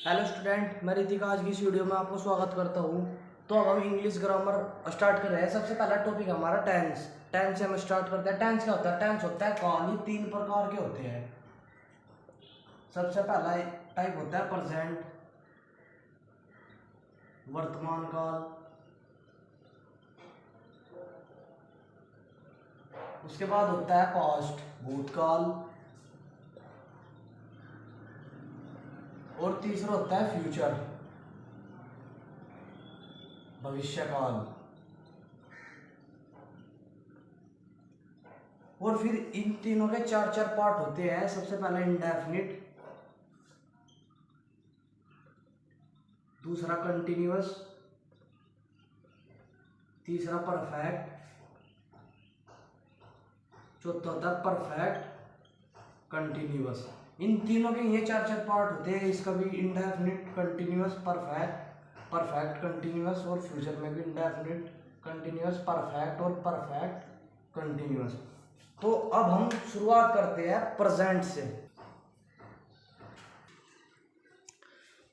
Hello student, मैं रितिका आज की इस वीडियो में आपको स्वागत करता हूँ। तो अब हम इंग्लिश ग्रामर स्टार्ट कर रहे हैं। सबसे पहला टॉपिक हमारा टेंस। टेंस से हम स्टार्ट करते हैं। टेंस क्या होता है? टेंस होता है काल। ये तीन प्रकार के होते हैं। सबसे पहला टाइप होता है प्रेजेंट, वर्तमान काल। उसके बाद होता है पास्ट, भूतकाल। और तीसरा होता है फ्यूचर, भविष्यकाल। और फिर इन तीनों के चार चार पार्ट होते हैं। सबसे पहला इंडेफिनिट, दूसरा कंटिन्यूअस, तीसरा परफेक्ट, चौथा होता है परफेक्ट कंटिन्यूअस। इन तीनों के ये चार चार पार्ट होते हैं। इसका भी indefinite, continuous, perfect, perfect continuous, और फ्यूचर में भी इंडेफिनिट, कंटिन्यूअस, परफेक्ट और परफेक्ट कंटिन्यूअस। तो अब हम शुरुआत करते हैं प्रेजेंट से।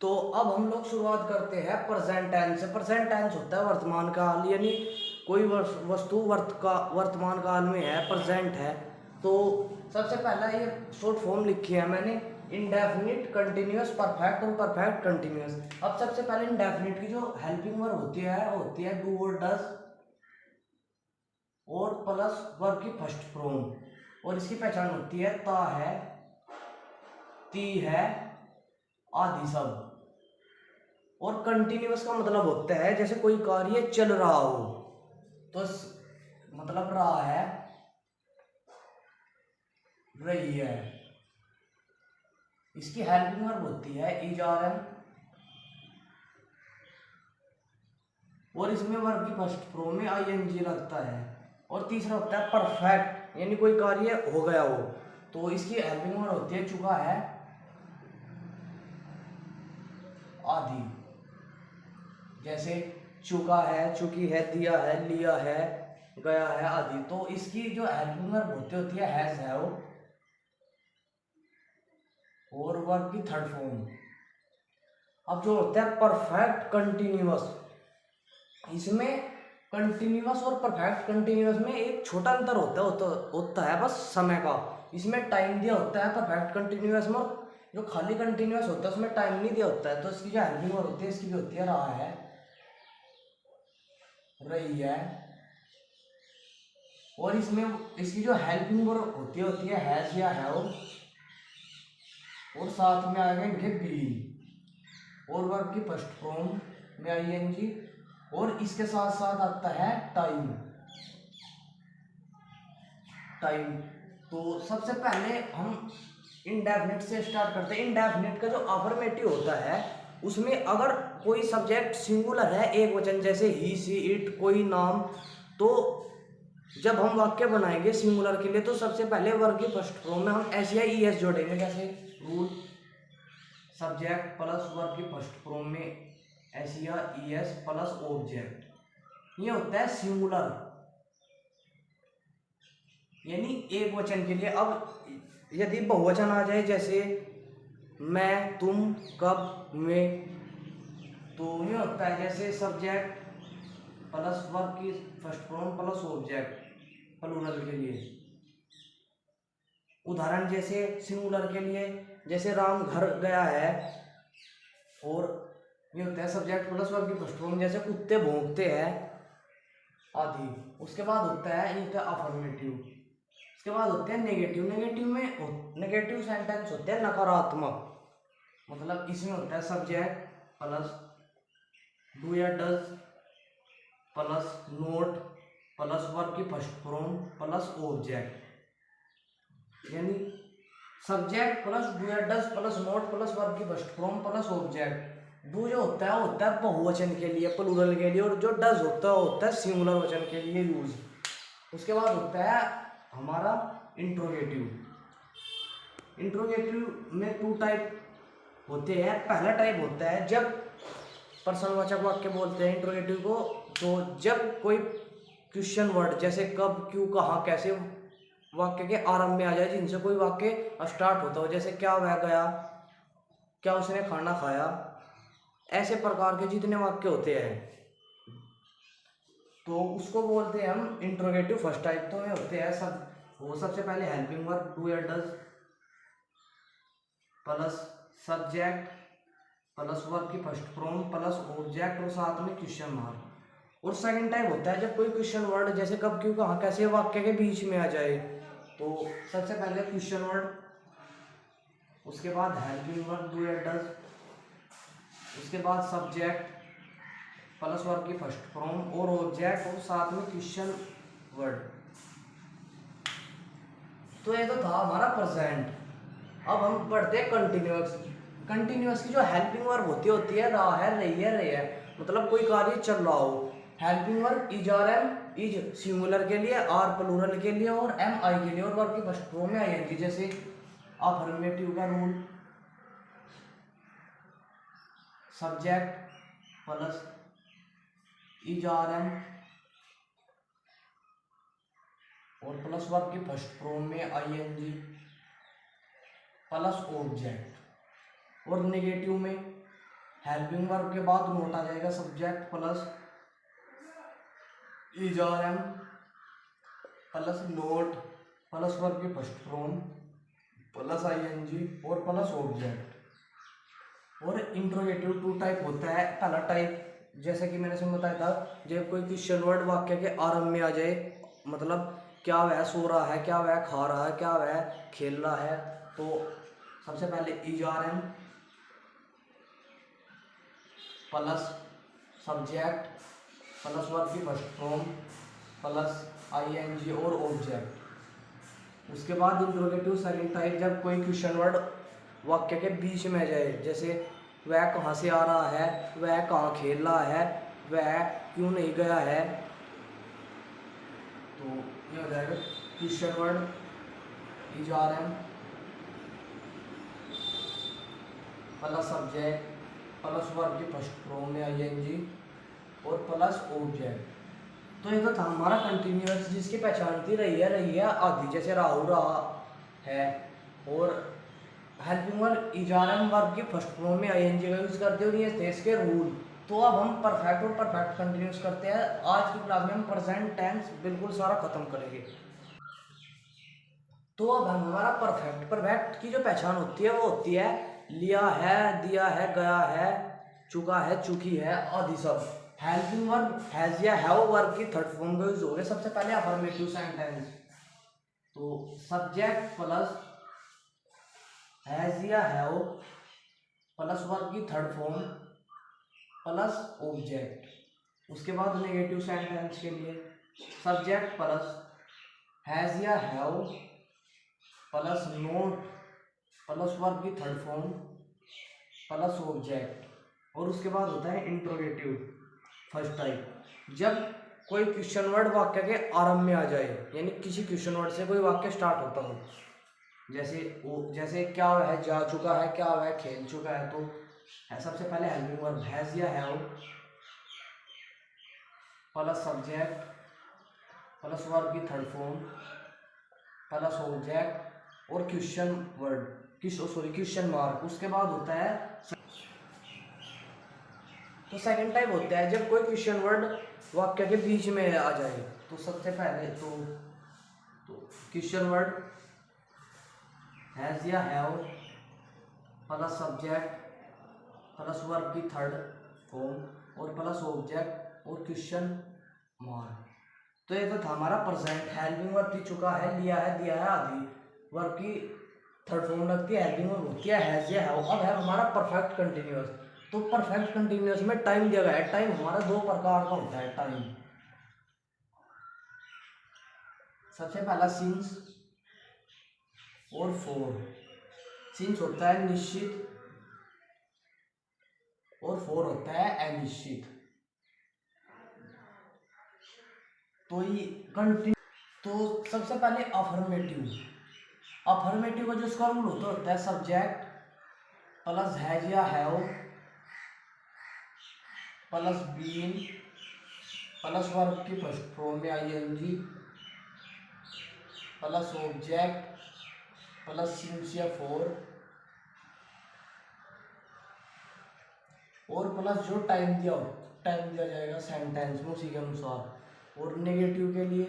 तो अब हम लोग शुरुआत करते हैं प्रेजेंट टेंस से। प्रेजेंट टेंस होता है वर्तमान काल, यानी कोई वस्तु वर्तमान काल में है, प्रेजेंट है। तो सबसे पहला ये शॉर्ट फॉर्म लिखी है मैंने, इंडेफिनिट, कंटिन्यूअस, परफेक्ट और परफेक्ट कंटिन्यूअस। अब सबसे पहले इंडेफिनिट की जो हेल्पिंग वर्ब होती है डू और डज और प्लस वर्ब की फर्स्ट फॉर्म। और इसकी पहचान होती है ता है, ती है, आदि सब। और कंटिन्यूअस का मतलब होता है जैसे कोई कार्य चल रहा हो, तो मतलब रहा है, रही है। इसकी हेल्पिंग वर्ब होती है इज आर एम, और इसमें वर्ब की फर्स्ट फॉर्म में आई एन जी लगता है। और तीसरा होता है परफेक्ट, यानी कोई कार्य हो गया हो, तो इसकी हेल्पिंग वर्ब होती है चुका है, आदि। जैसे चुका है, चुकी है, दिया है, लिया है, गया है, आदि। तो इसकी जो हेल्पिंग वर्ब होती है हैज, हैव, और वर्ब की थर्ड फॉर्म। अब जो होता है परफेक्ट कंटिन्यूअस, इसमें कंटिन्यूअस और परफेक्ट कंटिन्यूअस में एक छोटा अंतर होता है बस समय का। इसमें टाइम दिया होता है परफेक्ट कंटिन्यूअस में, जो खाली कंटिन्यूअस होता है उसमें टाइम नहीं दिया होता है। तो इसकी जो हेल्पिंग वर्ब होती है, इसकी भी होती है रहा है, रही है। और इसमें इसकी जो हेल्पिंग वर्ब होती है हैज या हैव, और साथ में आएगा इनके बीइंग, और वर्ब की फर्स्ट फॉर्म में आईएनजी, और इसके साथ साथ आता है टाइम, टाइम। तो सबसे पहले हम इंडेफिनिट से स्टार्ट करते हैं। इंडेफिनिट का जो अफर्मेटिव होता है, उसमें अगर कोई सब्जेक्ट सिंगुलर है, एक वचन, जैसे ही, सी, इट, कोई नाम, तो जब हम वाक्य बनाएंगे सिंगुलर के लिए, तो सबसे पहले वर्ब की फर्स्ट फॉर्म में हम एस या ई एस जोड़ेंगे। कैसे? रूल, सब्जेक्ट प्लस वर्ब की फर्स्ट फॉर्म में एस या ई एस प्लस ऑब्जेक्ट। ये होता है सिंगुलर, यानी एक वचन के लिए। अब यदि बहुवचन आ जाए, जैसे मैं, तुम, कब, वे, तो ये होता है जैसे सब्जेक्ट प्लस वर्ब की first form plus object, plural के लिए। उदाहरण जैसे सिंगुलर के लिए, जैसे राम घर गया है, और ये होता है सब्जेक्ट प्लस वर्ब की फर्स्ट फॉर्म, जैसे कुत्ते भौंकते हैं, आदि। उसके बाद होता है ये होता है अफर्मेटिव। उसके बाद होते हैं नेगेटिव। नेगेटिव सेंटेंस होते हैं नकारात्मक, मतलब इसमें होता है सब्जेक्ट प्लस डू या does plus not plus verb की फर्स्ट फॉर्म प्लस ऑब्जेक्ट, यानी सब्जेक्ट प्लस डू या does plus not plus verb की first form plus object. Do जो होता है वो होता है बहुवचन के लिए, प्लूरल के लिए, और जो डज होता है वो होता है सिंगुलर वचन के लिए यूज। उसके बाद होता है हमारा इंट्रोगेटिव। इंट्रोगेटिव में टू टाइप होते हैं। पहला टाइप होता है जब प्रश्नवाचक वाक्य बोलते हैं इंट्रोगेटिव को, तो जब कोई क्वेश्चन वर्ड जैसे कब, क्यों, कहाँ, कैसे वाक्य के आरंभ में आ जाए, जिनसे कोई वाक्य स्टार्ट होता हो, जैसे क्या, वह, गया, क्या उसने खाना खाया, ऐसे प्रकार के जितने वाक्य होते हैं तो उसको बोलते हैं हम इंट्रोगेटिव फर्स्ट टाइप। तो ये होते हैं सब, वो सबसे पहले हेल्पिंग वर्ब डू या does plus subject plus verb की फर्स्ट फॉर्म प्लस ऑब्जेक्ट और साथ में क्वेश्चन मार्क। और सेकंड टाइप होता है जब कोई क्वेश्चन वर्ड जैसे कब क्यों कहाँ कैसे वाक्य के बीच में आ जाए। तो सबसे पहले क्वेश्चन वर्ड, उसके बाद हेल्पिंग वर्ब डू या डज, उसके बाद सब्जेक्ट प्लस वर्ब की फर्स्ट फॉर्म और ऑब्जेक्ट और साथ में क्वेश्चन वर्ड। तो ये तो था हमारा प्रेजेंट। अब हम पढ़ते हैं कंटिन्यूअस। कंटिन्यूअस की जो हेल्पिंग वर्ब होती है रहा है, रही है, रहे है, मतलब कोई कार्य चल रहा हो। Helping verb is are am, is singular के लिए, आर प्लूरल के लिए और एम आई के लिए, और वर्ब की फर्स्ट फॉर्म में आईएनजी। जैसे अफर्मेटिव का rule subject plus is are am और प्लस वर्ब की फर्स्ट फॉर्म में आईएनजी प्लस ऑब्जेक्ट। और नेगेटिव में हेल्पिंग वर्ब के बाद नोट आ जाएगा subject plus is are am plus not plus verb की फर्स्ट फॉर्म प्लस आईएनजी और प्लस ऑब्जेक्ट। और इंट्रोगेटिव टू टाइप होता है। पहला टाइप जैसे कि मैंने तुम्हें बताया था, जब कोई क्वेश्चन वर्ड वाक्य के आरंभ में आ जाए, मतलब क्या वह सो रहा है, क्या वह खा रहा है, क्या वह खेल रहा है, तो सबसे पहले is are am plus subject plus verb की फर्स्ट फॉर्म प्लस आईएनजी और ऑब्जेक्ट। उसके बाद इंट्रोगेटिव सेकंड टाइप, जब कोई क्वेश्चन वर्ड वाक्य के बीच में आ जाए, जैसे वह कहाँ से आ रहा है, वह कहाँ खेल रहा है, वह क्यों नहीं गया है, तो ये हो जाएगा question word is are am plus subject plus verb की फर्स्ट फॉर्म में आईएनजी और प्लस ऑब्जेक्ट। तो ये तो था हमारा कंटिन्यूअस, जिसकी पहचान थी रही है आदि, जैसे राहु रहा है। और helping verb is are am verb की फर्स्ट फॉर्म में आईएनजी का यूज करते हो, ये थे इसके रूल। तो अब हम परफेक्ट और परफेक्ट कंटिन्यूअस करते हैं। आज की क्लास में हम प्रेजेंट टेंस बिल्कुल सारा खत्म करेंगे। तो अब हमारा परफेक्ट परफेक्ट की जो पहचान होती है वो होती है लिया है, दिया है, गया है, चुका है, चुकी है आदि सब। हेल्पिंग वर्ब हैज या हैव वर्ब की थर्ड फॉर्म का यूज हो गया। सबसे पहले अफर्मेटिव सेंटेंस, तो सब्जेक्ट प्लस हैज या हैव प्लस वर्ब की थर्ड फॉर्म प्लस ऑब्जेक्ट। उसके बाद नेगेटिव सेंटेंस के लिए सब्जेक्ट प्लस हैज या have plus not plus verb की थर्ड फॉर्म प्लस ऑब्जेक्ट। और उसके बाद होता है इंट्रोगेटिव फर्स्ट टाइप, जब कोई क्वेश्चन वर्ड वाक्य के आरंभ में आ जाए, यानी किसी क्वेश्चन वर्ड से कोई वाक्य स्टार्ट होता हो, जैसे क्या वह जा चुका है, क्या वह खेल चुका है, तो है सबसे पहले हेल्पिंग वर्ब हैज या have plus subject plus verb की थर्ड फॉर्म प्लस ऑब्जेक्ट और क्वेश्चन वर्ड क्वेश्चन मार्क। उसके बाद होता है तो सेकंड टाइप होता है जब कोई क्वेश्चन वर्ड वाक्य के बीच में आ जाए। तो सबसे पहले तो क्वेश्चन वर्ड हैज या have plus subject plus verb की थर्ड फॉर्म और प्लस ऑब्जेक्ट और क्वेश्चन मार्क। तो ये तो था हमारा प्रेजेंट। हेल्पिंग वर्ब की चुका है, लिया है, दिया है आदि। वर्ब की थर्ड फॉर्म लगती है, हेल्पिंग वर्ब होती है हैज या हैव। अब है हमारा परफेक्ट कंटिन्यूअस। तो परफेक्ट कंटिन्यूअस में टाइम दिया गया है। टाइम हमारा दो प्रकार का होता है। टाइम सबसे पहला सिंस और फोर। सिंस होता है निश्चित और फोर होता है अनिश्चित। तो ये कंटिन्यू, तो सबसे पहले अफर्मेटिव। अफर्मेटिव का जो इसका रूल होता है सब्जेक्ट प्लस हैज या have plus been plus verb की फर्स्ट फॉर्म में ING plus object plus since या फोर और प्लस जो टाइम दिया जाएगा सेंटेंस में उसी के अनुसार। और नेगेटिव के लिए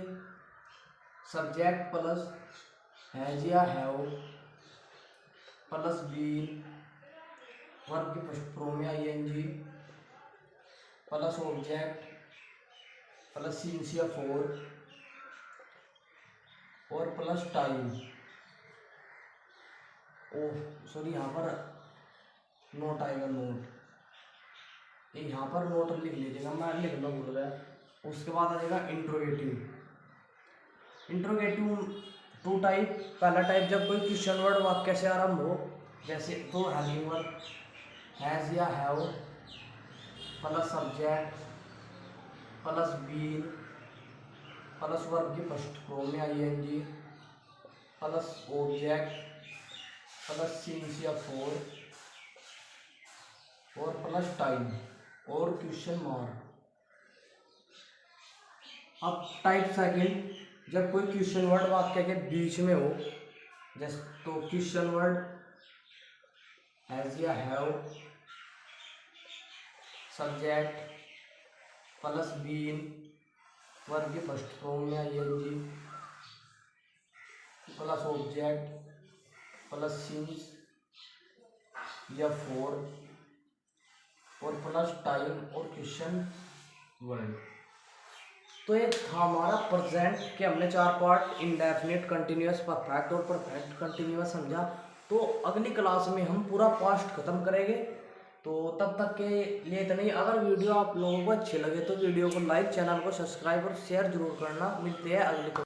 सब्जेक्ट प्लस हैज या हैव प्लस बीन, वर्ब की फर्स्ट फॉर्म में ING plus object plus since या फोर और प्लस टाइम। ओह सॉरी, यहाँ पर नोट आएगा, नोट यहाँ पर नोट लिख लीजिएगा, मैं लिखना भूल गया। उसके बाद आ जाएगा इंट्रोगेटिव। Interrogative two type. पहला टाइप जब कोई क्वेश्चन वर्ड वाक्य से आरंभ हो, जैसे तो हेल्पिंग वर्ब हैज या have plus subject plus been plus verb की फर्स्ट फॉर्म में ING plus object plus since या फोर और प्लस टाइम और क्वेश्चन मार्क। अब टाइप सेकंड, जब कोई क्वेश्चन वर्ड वाक्य के बीच में हो, जैसे तो क्वेश्चन वर्ड हैज या have subject plus been verb की फर्स्ट फॉर्म में ING plus object plus since या फोर और प्लस टाइम और क्वेश्चन वर्ड। तो ये था हमारा प्रेजेंट के हमने 4 पार्ट इंडेफिनिट, कंटिन्यूअस, परफेक्ट और परफेक्ट कंटिन्यूअस समझा। तो अगली क्लास में हम पूरा पास्ट खत्म करेंगे। तो तब तक के लिए इतना ही। अगर वीडियो आप लोगों को अच्छे लगे तो वीडियो को लाइक, चैनल को सब्सक्राइब और शेयर जरूर करना। मिलते हैं अगली